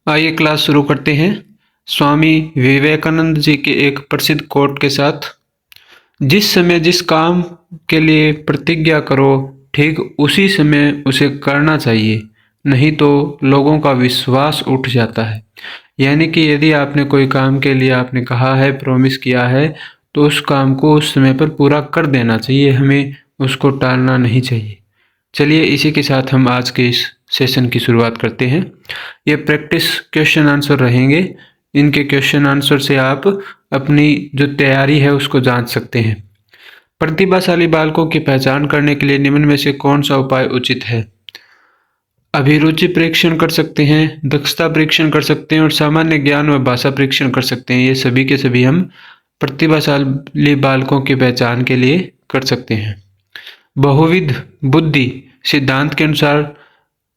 आइए क्लास शुरू करते हैं। स्वामी विवेकानंद जी के एक प्रसिद्ध कोट के साथ, जिस समय जिस काम के लिए प्रतिज्ञा करो, ठीक उसी समय उसे करना चाहिए, नहीं तो लोगों का विश्वास उठ जाता है। यानी कि यदि आपने कोई काम के लिए आपने कहा है, प्रॉमिस किया है, तो उस काम को उस समय पर पूरा कर देना चाहिए, हमें उसको टालना नहीं चाहिए। चलिए इसी के साथ हम आज के इस सेशन की शुरुआत करते हैं। ये प्रैक्टिस क्वेश्चन आंसर रहेंगे। इनके क्वेश्चन आंसर से आप अपनी जो तैयारी है उसको जांच सकते हैं। प्रतिभाशाली बालकों की पहचान करने के लिए निम्न में से कौन सा उपाय उचित है? अभिरुचि परीक्षण कर सकते हैं, दक्षता परीक्षण कर सकते हैं और सामान्य ज्ञान व भाषा परीक्षण कर सकते हैं। ये सभी के सभी हम प्रतिभाशाली बालकों की पहचान के लिए कर सकते हैं। बहुविध बुद्धि सिद्धांत के अनुसार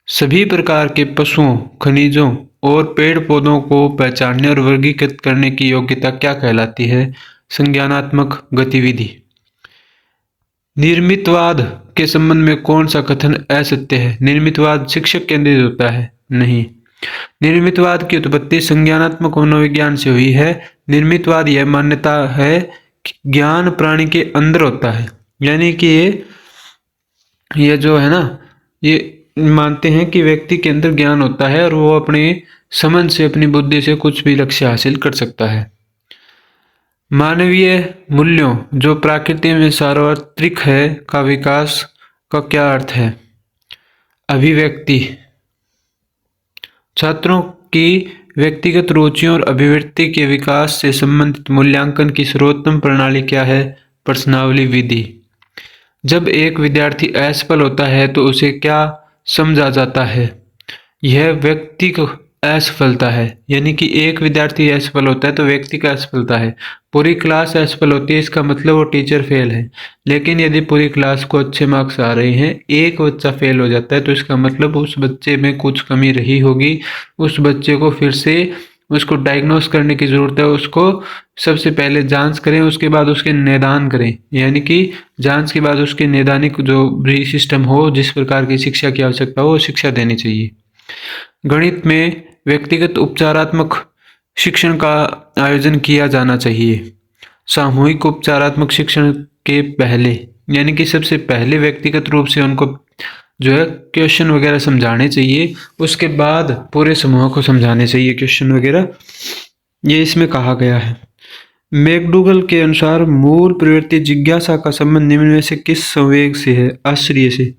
सभी प्रकार के पशुओं, खनिजों और पेड़ पौधों को पहचानने और वर्गीकृत करने की योग्यता क्या कहलाती है? संज्ञानात्मक गतिविधि। निर्मितवाद के संबंध में कौन सा कथन असत्य है? निर्मितवाद शिक्षक केंद्रित होता है? नहीं। निर्मितवाद की उत्पत्ति संज्ञानात्मक मनोविज्ञान से हुई है। निर्मितवाद यह मान्यता है कि ज्ञान प्राणी के अंदर होता है। यानी कि ये जो है ना, ये मानते हैं कि व्यक्ति के अंदर ज्ञान होता है और वो अपने समझ से, अपनी बुद्धि से कुछ भी लक्ष्य हासिल कर सकता है। मानवीय मूल्यों जो प्रकृति में सार्वत्रिक है का विकास का क्या अर्थ है? अभिव्यक्ति। छात्रों की व्यक्तिगत रुचियों और अभिव्यक्ति के विकास से संबंधित मूल्यांकन की सर्वोत्तम प्रणाली क्या है? प्रश्नावली विधि। जब एक विद्यार्थी असफल होता है तो उसे क्या समझा जाता है? यह व्यक्ति को असफलता है। यानी कि एक विद्यार्थी असफल होता है तो व्यक्ति का असफलता है। पूरी क्लास असफल होती है, इसका मतलब वो टीचर फेल है। लेकिन यदि पूरी क्लास को अच्छे मार्क्स आ रहे हैं, एक बच्चा फेल हो जाता है, तो इसका मतलब उस बच्चे में कुछ कमी रही होगी। उस बच्चे को फिर से उसको डायग्नोस करने की ज़रूरत है। उसको सबसे पहले जांच करें, उसके बाद उसके निदान करें। यानी कि जांच के बाद उसके निदानिक जो भी सिस्टम हो, जिस प्रकार की शिक्षा की आवश्यकता हो, वो शिक्षा देनी चाहिए। गणित में व्यक्तिगत उपचारात्मक शिक्षण का आयोजन किया जाना चाहिए। सामूहिक उपचारात्मक शिक्षण के पहले, यानी कि सबसे पहले व्यक्तिगत रूप से उनको जो है क्वेश्चन वगैरह समझाने चाहिए, उसके बाद पूरे समूह को समझाने चाहिए क्वेश्चन वगैरह। ये इसमें कहा गया है। मैकडूगल के अनुसार मूल प्रवृत्ति जिज्ञासा का संबंध निम्न में से किस संवेग से है? आश्चर्य से।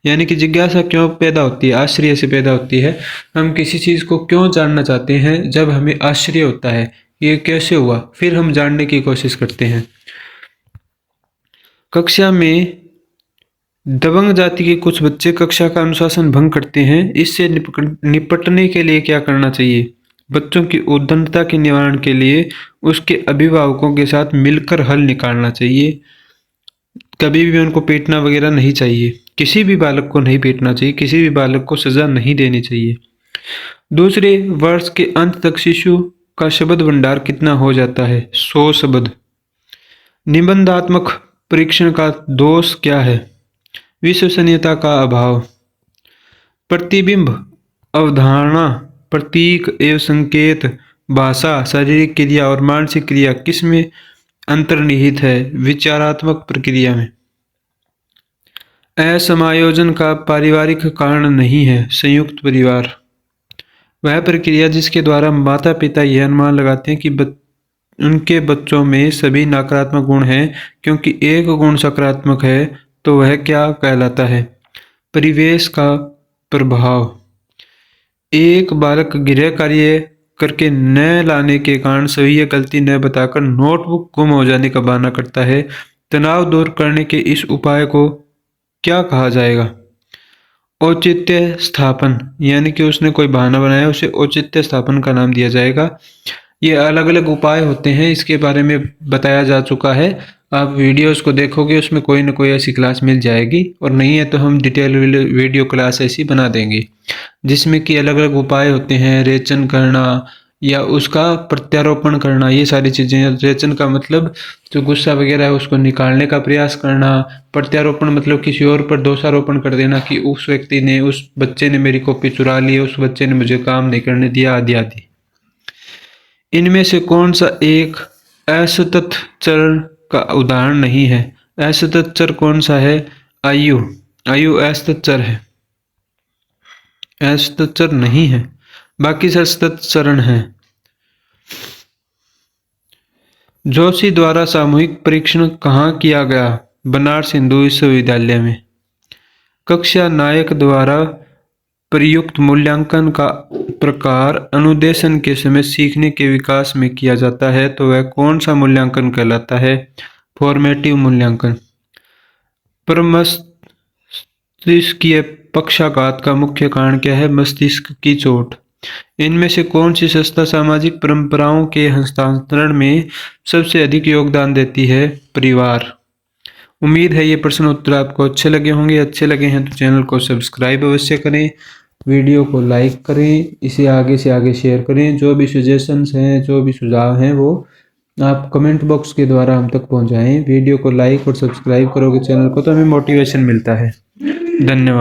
यानी कि जिज्ञासा क्यों पैदा होती है? आश्चर्य से पैदा होती है। हम किसी चीज को क्यों जानना चाहते हैं? जब हमें आश्चर्य होता है ये कैसे हुआ, फिर हम जानने की कोशिश करते हैं। कक्षा में दबंग जाति के कुछ बच्चे कक्षा का अनुशासन भंग करते हैं। इससे निपटने के लिए क्या करना चाहिए? बच्चों की उद्दंडता के निवारण के लिए उसके अभिभावकों के साथ मिलकर हल निकालना चाहिए। कभी भी उनको पीटना वगैरह नहीं चाहिए। किसी भी बालक को नहीं पीटना चाहिए, किसी भी बालक को सजा नहीं देनी चाहिए। दूसरे वर्ष के अंत तक शिशु का शब्द भंडार कितना हो जाता है? 100 शब्द। निबंधात्मक परीक्षण का दोष क्या है? विश्वसनीयता का अभाव। प्रतिबिंब, अवधारणा, प्रतीक एवं संकेत, भाषा, शारीरिक क्रिया और मानसिक क्रिया किस में अंतर्निहित है? विचारात्मक प्रक्रिया में। असमायोजन का पारिवारिक कारण नहीं है, संयुक्त परिवार। वह प्रक्रिया जिसके द्वारा माता पिता यह अनुमान लगाते हैं कि उनके बच्चों में सभी नकारात्मक गुण हैं, क्योंकि एक गुण सकारात्मक है, तो वह क्या कहलाता है? परिवेश का प्रभाव। एक बालक गृह कार्य करके न लाने के कारण सही या गलती न बताकर नोटबुक गुम हो जाने का बहाना करता है। तनाव दूर करने के इस उपाय को क्या कहा जाएगा? औचित्य स्थापन। यानी कि उसने कोई बहाना बनाया, उसे औचित्य स्थापन का नाम दिया जाएगा। ये अलग अलग उपाय होते हैं, इसके बारे में बताया जा चुका है। आप वीडियोस को देखोगे, उसमें कोई ना कोई ऐसी क्लास मिल जाएगी, और नहीं है तो हम डिटेल वीडियो क्लास ऐसी बना देंगे जिसमें कि अलग अलग उपाय होते हैं। रेचन करना या उसका प्रत्यारोपण करना, ये सारी चीजें। रेचन का मतलब जो गुस्सा वगैरह है उसको निकालने का प्रयास करना। प्रत्यारोपण मतलब किसी और पर दोषारोपण कर देना कि उस व्यक्ति ने, उस बच्चे ने मेरी कॉपी चुरा ली, उस बच्चे ने मुझे काम नहीं करने दिया, आदि आदि। इनमें से कौन सा एक असतत चर का उदाहरण नहीं है? असतत चर कौन सा है? आयु। आयु असतत चर है, असतत चर नहीं है, बाकी सब सतत चरण है। जोशी द्वारा सामूहिक परीक्षण कहाँ किया गया? बनारस हिंदू विश्वविद्यालय में। कक्षा नायक द्वारा प्रयुक्त मूल्यांकन का प्रकार अनुदेशन के समय सीखने के विकास में किया जाता है, तो वह कौन सा मूल्यांकन कहलाता है? फॉर्मेटिव मूल्यांकन। पर मस्तिष्कीय पक्षाघात का मुख्य कारण क्या है? मस्तिष्क की चोट। इनमें से कौन सी संस्था सामाजिक परंपराओं के हस्तांतरण में सबसे अधिक योगदान देती है? परिवार। उम्मीद है ये प्रश्न उत्तर आपको अच्छे लगे होंगे। अच्छे लगे हैं तो चैनल को सब्सक्राइब अवश्य करें, वीडियो को लाइक करें, इसे आगे से आगे शेयर करें। जो भी सजेशंस हैं, जो भी सुझाव हैं, वो आप कमेंट बॉक्स के द्वारा हम तक पहुंचाएं। वीडियो को लाइक और सब्सक्राइब करोगे चैनल को तो हमें मोटिवेशन मिलता है। धन्यवाद।